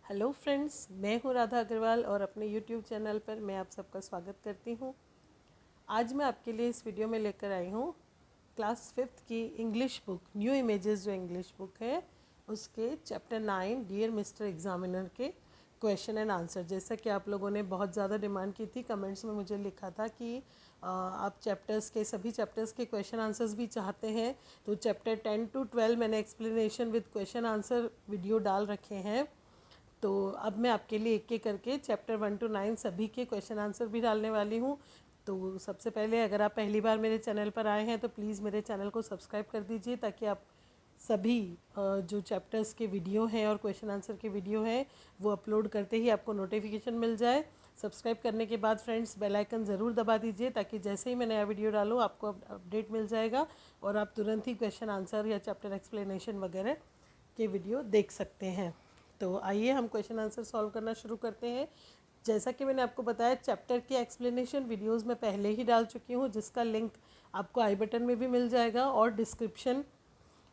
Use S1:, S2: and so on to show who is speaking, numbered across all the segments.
S1: Hello friends, मैं हूँ राधा अग्रवाल और अपने यूट्यूब चैनल पर मैं आप सबका स्वागत करती हूँ। आज मैं आपके लिए इस वीडियो में लेकर आई हूँ क्लास 5th की इंग्लिश बुक न्यू इमेजेस जो इंग्लिश बुक है उसके चैप्टर 9 डियर मिस्टर एग्जामिनर के क्वेश्चन एंड आंसर। जैसा कि आप लोगों ने बहुत ज़्यादा डिमांड की थी, कमेंट्स में मुझे लिखा था कि आप सभी चैप्टर्स के क्वेश्चन आंसर्स भी चाहते हैं, तो चैप्टर 10 to 12 मैंने explanation with question answer video डाल रखे हैं। तो अब मैं आपके लिए एक एक करके चैप्टर 1 to 9 सभी के क्वेश्चन आंसर भी डालने वाली हूँ। तो सबसे पहले अगर आप पहली बार मेरे चैनल पर आए हैं तो प्लीज़ मेरे चैनल को सब्सक्राइब कर दीजिए, ताकि आप सभी जो चैप्टर्स के वीडियो हैं और क्वेश्चन आंसर के वीडियो हैं वो अपलोड करते ही आपको नोटिफिकेशन मिल जाए। सब्सक्राइब करने के बाद फ्रेंड्स बेल आइकन ज़रूर दबा दीजिए, ताकि जैसे ही मैं नया वीडियो डालूँ आपको अपडेट मिल जाएगा और आप तुरंत ही क्वेश्चन आंसर या चैप्टर एक्सप्लेनेशन वगैरह के वीडियो देख सकते हैं। तो आइए हम क्वेश्चन आंसर सॉल्व करना शुरू करते हैं। जैसा कि मैंने आपको बताया, चैप्टर के एक्सप्लेनेशन वीडियोस मैं पहले ही डाल चुकी हूँ, जिसका लिंक आपको आई बटन में भी मिल जाएगा और डिस्क्रिप्शन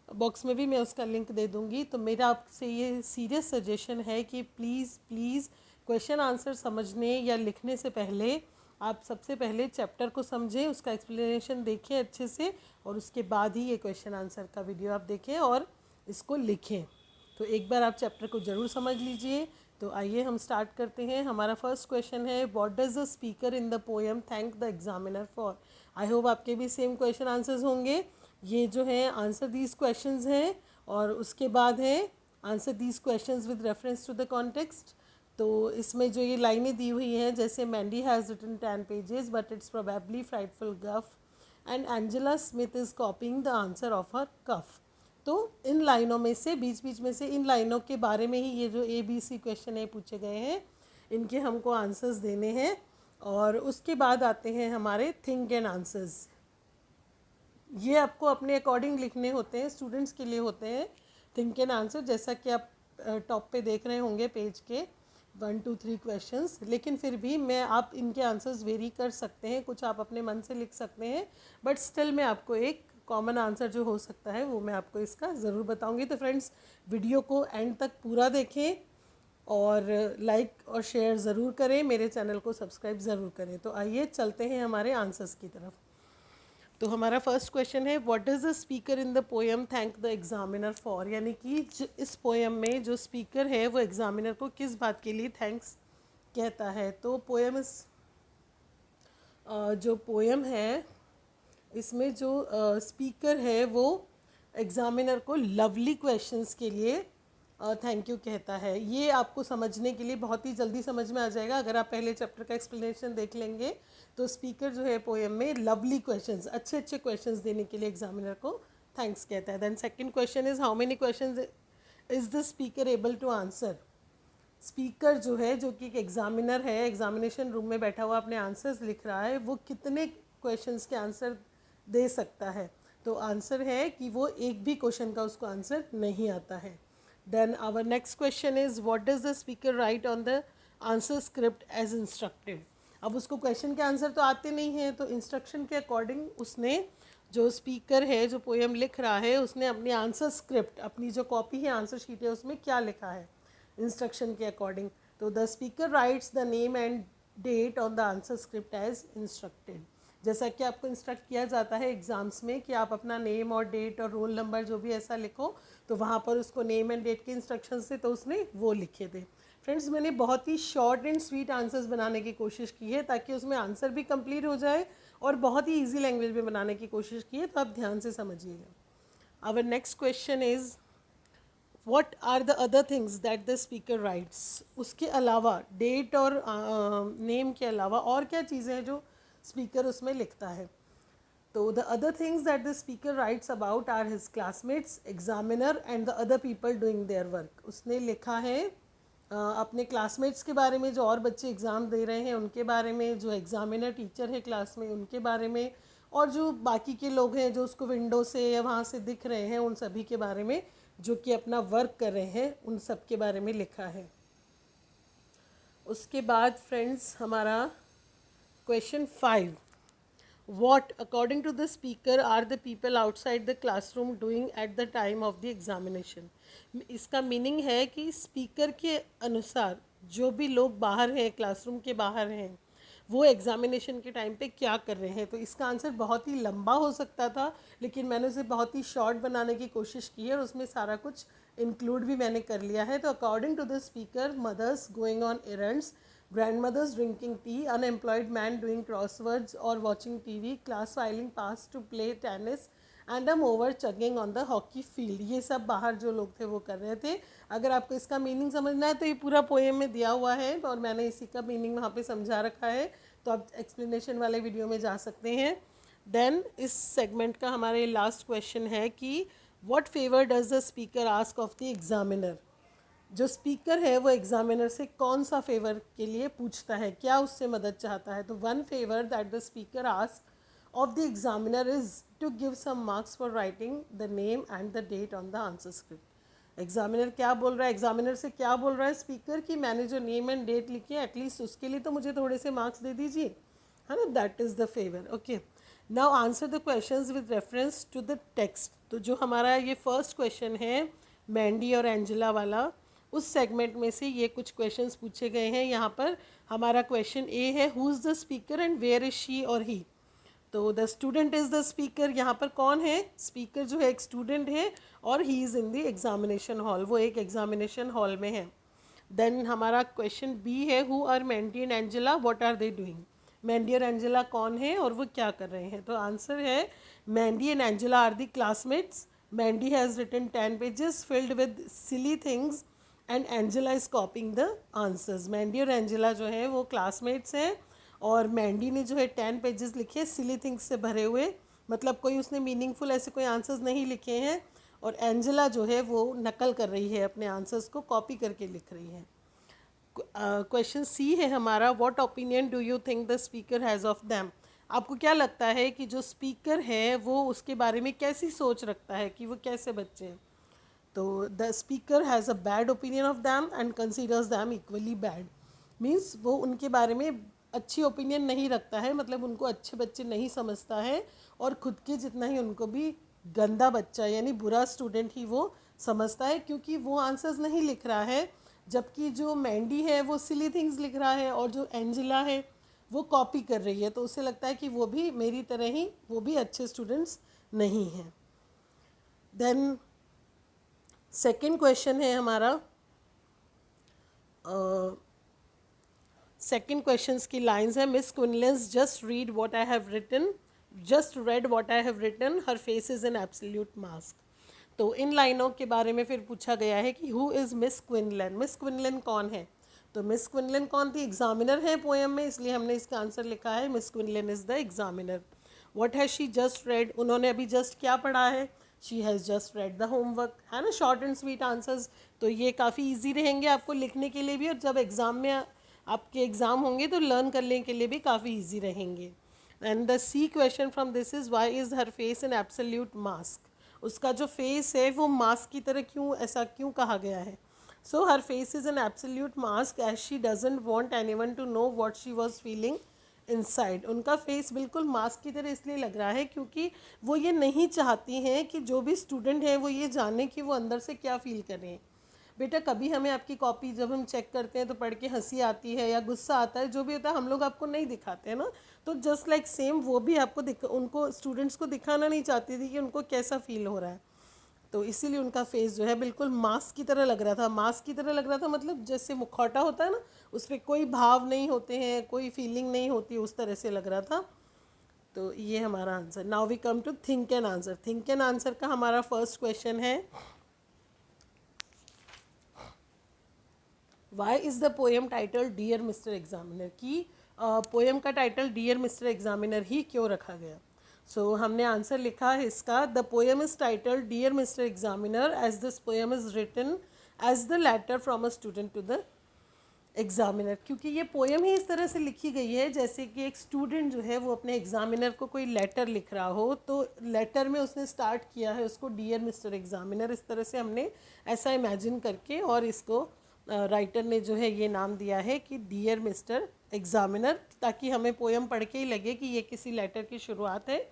S1: बॉक्स में भी मैं उसका लिंक दे दूँगी। तो मेरा आपसे ये सीरियस सजेशन है कि प्लीज़ प्लीज़ क्वेश्चन आंसर समझने या लिखने से पहले आप सबसे पहले चैप्टर को समझें, उसका एक्सप्लेनेशन देखें अच्छे से, और उसके बाद ही ये क्वेश्चन आंसर का वीडियो आप देखें और इसको लिखें। तो एक बार आप चैप्टर को ज़रूर समझ लीजिए। तो आइए हम स्टार्ट करते हैं। हमारा फर्स्ट क्वेश्चन है, what does the speaker in the poem thank the examiner for. I hope आपके भी सेम क्वेश्चन आंसर्स होंगे। ये जो है आंसर दीज क्वेश्चंस हैं, और उसके बाद है answer these questions with reference to the context. तो इसमें जो ये लाइनें दी हुई हैं, जैसे Mandy has written 10 pages but it's probably frightful guff and Angela Smith is copying the answer of her cuff. तो इन लाइनों में से बीच बीच में से इन लाइनों के बारे में ही ये जो ABC क्वेश्चन है पूछे गए हैं, इनके हमको आंसर्स देने हैं। और उसके बाद आते हैं हमारे थिंक एंड आंसर्स। ये आपको अपने अकॉर्डिंग लिखने होते हैं, स्टूडेंट्स के लिए होते हैं थिंक एंड आंसर, जैसा कि आप टॉप पे देख रहे होंगे पेज के 1 2 3 क्वेश्चंस। लेकिन फिर भी आप इनके आंसर्स वेरी कर सकते हैं, कुछ आप अपने मन से लिख सकते हैं, बट स्टिल मैं आपको एक कॉमन आंसर जो हो सकता है वो मैं आपको इसका ज़रूर बताऊंगी। तो फ्रेंड्स, वीडियो को एंड तक पूरा देखें और लाइक और शेयर ज़रूर करें, मेरे चैनल को सब्सक्राइब ज़रूर करें। तो आइए चलते हैं हमारे आंसर्स की तरफ। तो हमारा फर्स्ट क्वेश्चन है, what does the speaker in the poem thank the examiner for. यानी कि इस पोएम में जो स्पीकर है वो एग्जामिनर को किस बात के लिए थैंक्स कहता है। तो जो पोएम है इसमें जो स्पीकर है वो एग्जामिनर को लवली क्वेश्चंस के लिए थैंक यू कहता है। ये आपको समझने के लिए बहुत ही जल्दी समझ में आ जाएगा अगर आप पहले चैप्टर का एक्सप्लेनेशन देख लेंगे। तो स्पीकर जो है पोएम में लवली क्वेश्चंस, अच्छे अच्छे क्वेश्चंस देने के लिए एग्जामिनर को थैंक्स कहता है। Then second question is, how many questions is the speaker able to answer. Speaker जो है, जो कि एक एग्जामिनर है, एग्जामिनेशन रूम में बैठा हुआ अपने आंसर्स लिख रहा है, वो कितने क्वेश्चंस के आंसर दे सकता है। तो आंसर है कि वो एक भी क्वेश्चन का उसको आंसर नहीं आता है। Then our next question is, what does the speaker write on the answer script as instructed. अब उसको क्वेश्चन के आंसर तो आते नहीं हैं, तो इंस्ट्रक्शन के अकॉर्डिंग उसने, जो स्पीकर है जो पोएम लिख रहा है, उसने अपनी आंसर स्क्रिप्ट, अपनी जो कॉपी है आंसर शीट है उसमें क्या लिखा है इंस्ट्रक्शन के अकॉर्डिंग। तो the speaker writes the name and date on the answer script as instructed. जैसा कि आपको इंस्ट्रक्ट किया जाता है एग्जाम्स में कि आप अपना नेम और डेट और रोल नंबर जो भी ऐसा लिखो, तो वहाँ पर उसको नेम एंड डेट के इंस्ट्रक्शन से तो उसने वो लिखे थे। फ्रेंड्स, मैंने बहुत ही शॉर्ट एंड स्वीट आंसर्स बनाने की कोशिश की है, ताकि उसमें आंसर भी कंप्लीट हो जाए और बहुत ही ईजी लैंग्वेज में बनाने की कोशिश की है। तो आप ध्यान से समझिएगा। Our next question is, what are the other things that the speaker writes. उसके अलावा, डेट और नेम के अलावा और क्या चीज़ें हैं जो स्पीकर उसमें लिखता है। तो the other things that the speaker writes about are his classmates, examiner and the other people doing their work. उसने लिखा है अपने क्लासमेट्स के बारे में, जो और बच्चे एग्ज़ाम दे रहे हैं उनके बारे में, जो एग्जामिनर टीचर है क्लास में उनके बारे में, और जो बाकी के लोग हैं जो उसको विंडो से या वहाँ से दिख रहे हैं उन सभी के बारे में, जो कि अपना वर्क कर रहे हैं, उन सब के बारे में लिखा है। उसके बाद फ्रेंड्स, हमारा question 5, what according to the speaker are the people outside the classroom doing at the time of the examination. इसका मीनिंग है कि स्पीकर के अनुसार जो भी लोग बाहर हैं, क्लासरूम के बाहर हैं, वो एग्जामिनेशन के टाइम पे क्या कर रहे हैं. तो इसका आंसर बहुत ही लंबा हो सकता था, लेकिन मैंने उसे बहुत ही शॉर्ट बनाने की कोशिश की है और उसमें सारा कुछ इंक्लूड भी मैंने कर लिया है. तो according to the speaker, mothers going on errands, grandmothers drinking tea, unemployed man doing crosswords or watching TV, class filing past to play tennis and a mower chugging on the hockey field. ये सब बाहर जो लोग थे वो कर रहे थे. अगर आपको इसका मीनिंग समझना है तो ये पूरा पोएम में दिया हुआ है और मैंने इसी का मीनिंग वहाँ पे समझा रखा है, तो आप एक्सप्लेनेशन वाले वीडियो में जा सकते हैं. देन इस सेगमेंट का हमारे लास्ट क्वेश्चन है कि what favour does the speaker ask of the examiner. जो स्पीकर है वो एग्जामिनर से कौन सा फेवर के लिए पूछता है, क्या उससे मदद चाहता है. तो one favour that the speaker ask of the examiner is to give some marks for writing the name and the date on the answer script. Examiner क्या बोल रहा है, एग्जामिनर से क्या बोल रहा है स्पीकर कि मैंने जो नेम एंड डेट लिखी है एटलीस्ट उसके लिए तो मुझे थोड़े से मार्क्स दे दीजिए, है ना. That is the favour. Okay, now answer the questions with reference to the text. तो जो हमारा ये फर्स्ट क्वेश्चन है मैंडी और एंजेला वाला, उस सेगमेंट में से ये कुछ क्वेश्चंस पूछे गए हैं. यहाँ पर हमारा क्वेश्चन ए है, who is the speaker and where is she और ही. तो the student is the speaker. यहाँ पर कौन है, स्पीकर जो है एक स्टूडेंट है और he is in the examination hall, वो एक एग्जामिनेशन हॉल में है. देन हमारा क्वेश्चन बी है, who are Mandy and Angela, what are they doing. Mandy और एंजेला कौन है और वो क्या कर रहे हैं. तो आंसर है Mandy and Angela are the classmates. Mandy has written 10 pages filled with silly things and Angela is copying the answers. Mandy और एंजेला जो है वो क्लासमेट्स हैं और मैंडी ने जो है 10 पेजेस लिखे सिली थिंग्स से भरे हुए, मतलब कोई उसने मीनिंगफुल ऐसे कोई आंसर्स नहीं लिखे हैं, और एंजेला जो है वो नकल कर रही है, अपने आंसर्स को कॉपी करके लिख रही है. क्वेश्चन सी है हमारा, what opinion do you think the speaker has of them. आपको क्या लगता है कि जो स्पीकर है वो उसके बारे में कैसी सोच रखता है कि वो कैसे बच्चे हैं. तो the speaker has a bad opinion of them and considers them equally bad. Means वो उनके बारे में अच्छी ओपिनियन नहीं रखता है, मतलब उनको अच्छे बच्चे नहीं समझता है और ख़ुद के जितना ही उनको भी गंदा बच्चा यानी बुरा स्टूडेंट ही वो समझता है, क्योंकि वो आंसर्स नहीं लिख रहा है, जबकि जो मैंडी है वो सिली थिंग्स लिख रहा है और जो एंजेला है वो कॉपी कर रही है. तो उसे लगता है कि वो भी मेरी तरह ही वो भी अच्छे स्टूडेंट्स नहीं हैं. देन सेकेंड क्वेश्चन है हमारा, सेकेंड क्वेश्चंस की लाइंस है, Miss Quinlans just read what I have written, just read what I have written, her face is an absolute mask. तो इन लाइनों के बारे में फिर पूछा गया है कि हु इज़ मिस क्विनलेन. मिस क्विनलेन कौन है. तो मिस क्विनलेन कौन थी, एग्जामिनर है पोएम में, इसलिए हमने इसका आंसर लिखा है Miss Quinlan is the examiner. What has she just read, उन्होंने अभी जस्ट क्या पढ़ा है, she has just read the homework, है ना. शॉर्ट एंड स्वीट आंसर्स, तो ये काफ़ी ईजी रहेंगे आपको लिखने के लिए भी, और जब एग्ज़ाम में आपके एग्ज़ाम होंगे तो लर्न करने के लिए भी काफ़ी ईजी रहेंगे. And the c question from this is why is her face an absolute mask. उसका जो फेस है वो मास्क की तरह क्यों, ऐसा क्यों कहा गया है. So her face is an absolute mask as she doesn't want anyone to know what she was feeling inside. उनका फेस बिल्कुल मास्क की तरह इसलिए लग रहा है क्योंकि वो ये नहीं चाहती हैं कि जो भी स्टूडेंट है वो ये जाने कि वो अंदर से क्या फील कर रहे हैं. बेटा कभी हमें आपकी कॉपी जब हम चेक करते हैं तो पढ़ के हंसी आती है या गुस्सा आता है, जो भी होता है हम लोग आपको नहीं दिखाते हैं ना. तो जस्ट लाइक सेम वो भी आपको उनको स्टूडेंट्स को दिखाना नहीं चाहती थी कि उनको कैसा फील हो रहा है. तो इसीलिए उनका फेस जो है बिल्कुल मास्क की तरह लग रहा था. मास्क की तरह लग रहा था मतलब जैसे मुखौटा होता है ना, उस पर कोई भाव नहीं होते हैं, कोई फीलिंग नहीं होती, उस तरह से लग रहा था. तो ये हमारा answer. Now we come to think and answer. Think and answer का हमारा फर्स्ट क्वेश्चन है, why is the poem title dear mister examiner. की पोएम का टाइटल डियर मिस्टर एग्जामिनर ही क्यों रखा गया. सो हमने आंसर लिखा है इसका, the poem is title dear mister examiner as this poem is written as the letter from a student to the examiner. क्योंकि ये पोएम ही इस तरह से लिखी गई है जैसे कि एक स्टूडेंट जो है वो अपने एग्जामिनर को कोई लेटर लिख रहा हो, तो लेटर में उसने स्टार्ट किया है उसको डियर मिस्टर एग्जामिनर, इस तरह से हमने ऐसा इमेजिन करके और इसको राइटर ने जो है ये नाम दिया है कि डियर मिस्टर एग्जामिनर, ताकि हमें पोएम पढ़ के ही लगे कि ये किसी लेटर की शुरुआत है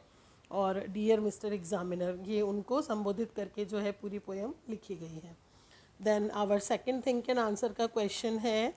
S1: और डियर मिस्टर एग्जामिनर ये उनको संबोधित करके जो है पूरी पोएम लिखी गई है। Then our second think and answer का क्वेश्चन है,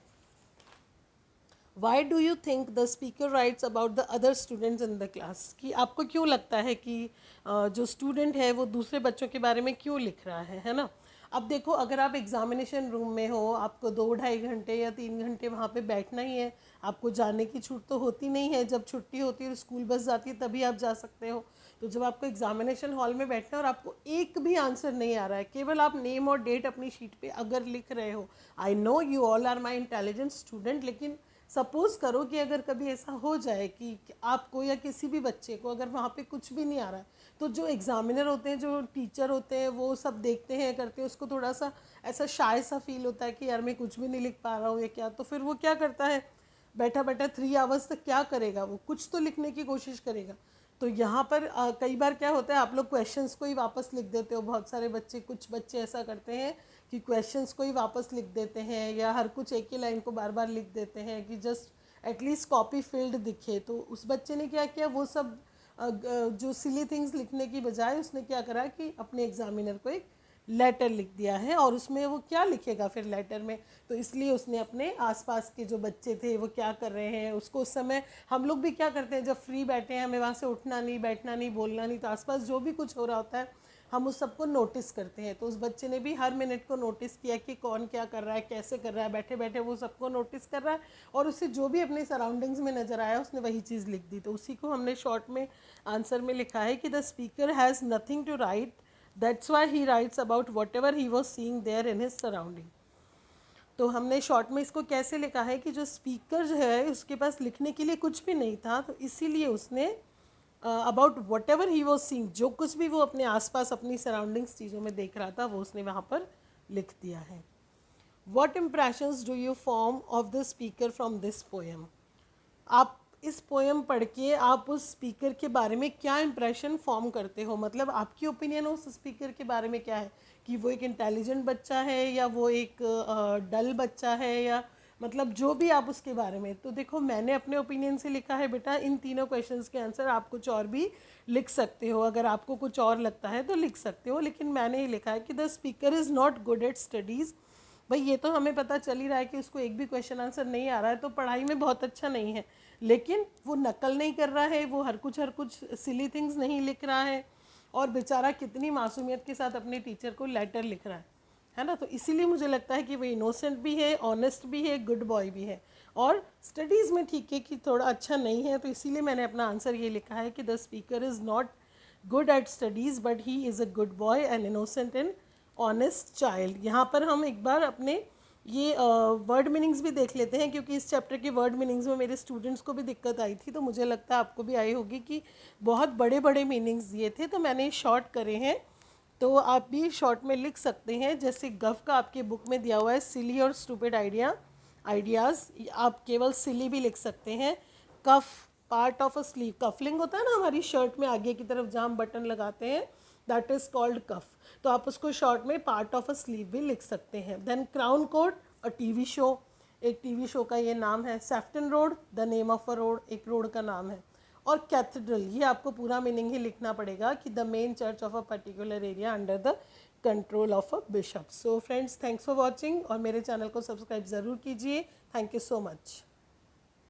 S1: why do you think the speaker writes about the other students in the class, कि आपको क्यों लगता है कि जो स्टूडेंट है वो दूसरे बच्चों के बारे में क्यों लिख रहा है ना। अब देखो, अगर आप एग्जामिनेशन रूम में हो, आपको 2-2.5 घंटे या 3 घंटे वहाँ पे बैठना ही है, आपको जाने की छूट तो होती नहीं है, जब छुट्टी होती है और स्कूल बस जाती है तभी आप जा सकते हो। तो जब आपको एग्जामिनेशन हॉल में बैठना है और आपको एक भी आंसर नहीं आ रहा है, केवल आप नेम और डेट अपनी शीट पे अगर लिख रहे हो, I know you all are my intelligent student, लेकिन सपोज़ करो कि अगर कभी ऐसा हो जाए कि आपको या किसी भी बच्चे को अगर वहाँ पे कुछ भी नहीं आ रहा है, तो जो एग्ज़ामिनर होते हैं, जो टीचर होते हैं, वो सब देखते हैं, करते हैं, उसको थोड़ा सा ऐसा शाय सा फील होता है कि यार मैं कुछ भी नहीं लिख पा रहा हूँ या क्या। तो फिर वो क्या करता है, बैठा बैठा 3 आवर्स तक क्या करेगा, वो कुछ तो लिखने की कोशिश करेगा। तो यहाँ पर कई बार क्या होता है, आप लोग क्वेश्चंस को ही वापस लिख देते हो। बहुत सारे बच्चे, कुछ बच्चे ऐसा करते हैं कि क्वेश्चंस को ही वापस लिख देते हैं या हर कुछ एक ही लाइन को बार बार लिख देते हैं कि जस्ट एटलीस्ट कॉपी फिल्ड दिखे। तो उस बच्चे ने क्या किया, वो सब जो सिली थिंग्स लिखने की बजाय उसने क्या करा कि अपने एग्जामिनर को एक लेटर लिख दिया है, और उसमें वो क्या लिखेगा फिर लेटर में। तो इसलिए उसने अपने आसपास के जो बच्चे थे वो क्या कर रहे हैं उसको, उस समय हम लोग भी क्या करते हैं, जब फ्री बैठे हैं, हमें वहाँ से उठना नहीं, बैठना नहीं, बोलना नहीं, तो आसपास जो भी कुछ हो रहा होता है हम उस सबको नोटिस करते हैं। तो उस बच्चे ने भी हर मिनट को नोटिस किया कि कौन क्या कर रहा है, कैसे कर रहा है, बैठे बैठे वो सबको नोटिस कर रहा है, और उससे जो भी अपने सराउंडिंग्स में नज़र आया उसने वही चीज़ लिख दी। तो उसी को हमने शॉर्ट में आंसर में लिखा है कि the speaker has nothing to write, that's why he writes about whatever he was seeing there in his surrounding. तो हमने शॉर्ट में इसको कैसे लिखा है कि जो स्पीकर जो है उसके पास लिखने के लिए कुछ भी नहीं था, तो इसीलिए उसने about what ever he was seeing, जो कुछ भी वो अपने आसपास अपनी सराउंडिंग्स चीज़ों में देख रहा था वो उसने वहाँ पर लिख दिया है। What impressions do you form of the speaker from this poem, आप इस पोएम पढ़ के आप उस स्पीकर के बारे में क्या इंप्रेशन फॉर्म करते हो, मतलब आपकी ओपिनियन उस स्पीकर के बारे में क्या है, कि वो एक इंटेलिजेंट बच्चा है या वो एक डल बच्चा है, या मतलब जो भी आप उसके बारे में। तो देखो, मैंने अपने ओपिनियन से लिखा है बेटा, इन तीनों क्वेश्चंस के आंसर आप कुछ और भी लिख सकते हो, अगर आपको कुछ और लगता है तो लिख सकते हो, लेकिन मैंने ही लिखा है कि the speaker is not good at studies. भाई ये तो हमें पता चल ही रहा है कि उसको एक भी क्वेश्चन आंसर नहीं आ रहा है, तो पढ़ाई में बहुत अच्छा नहीं है, लेकिन वो नकल नहीं कर रहा है, वो हर कुछ सिली थिंग्स नहीं लिख रहा है, और बेचारा कितनी मासूमियत के साथ अपने टीचर को लेटर लिख रहा है ना। तो इसीलिए मुझे लगता है कि वो इनोसेंट भी है, ऑनेस्ट भी है, गुड बॉय भी है, और स्टडीज़ में ठीक है कि थोड़ा अच्छा नहीं है। तो इसीलिए मैंने अपना आंसर ये लिखा है कि the speaker is not good at studies but he is a good boy and innocent and honest child. यहाँ पर हम एक बार अपने ये वर्ड मीनिंग्स भी देख लेते हैं, क्योंकि इस चैप्टर के वर्ड मीनिंग्स में मेरे स्टूडेंट्स को भी दिक्कत आई थी, तो मुझे लगता है आपको भी आई होगी कि बहुत बड़े बड़े मीनिंग्स दिए थे, तो मैंने शॉर्ट करे हैं, तो आप भी शॉर्ट में लिख सकते हैं। जैसे गव का आपके बुक में दिया हुआ है सिली और स्टूपिड आइडियाज़, आप केवल सिली भी लिख सकते हैं। Cuff, part of a sleeve, cufflink होता है ना हमारी शर्ट में आगे की तरफ जहाँ हम बटन लगाते हैं, दैट इज़ कॉल्ड कफ, तो आप उसको शॉर्ट में पार्ट ऑफ अ स्लीव भी लिख सकते हैं। Then Crown Court, a TV show, एक टीवी शो का ये नाम है। Sefton Road, the name of a road, एक रोड का नाम है। और कैथेड्रल, ये आपको पूरा मीनिंग ही लिखना पड़ेगा कि the main church of a particular area under the control of a bishop. So friends, thanks for watching, और मेरे चैनल को सब्सक्राइब ज़रूर कीजिए। Thank you so much.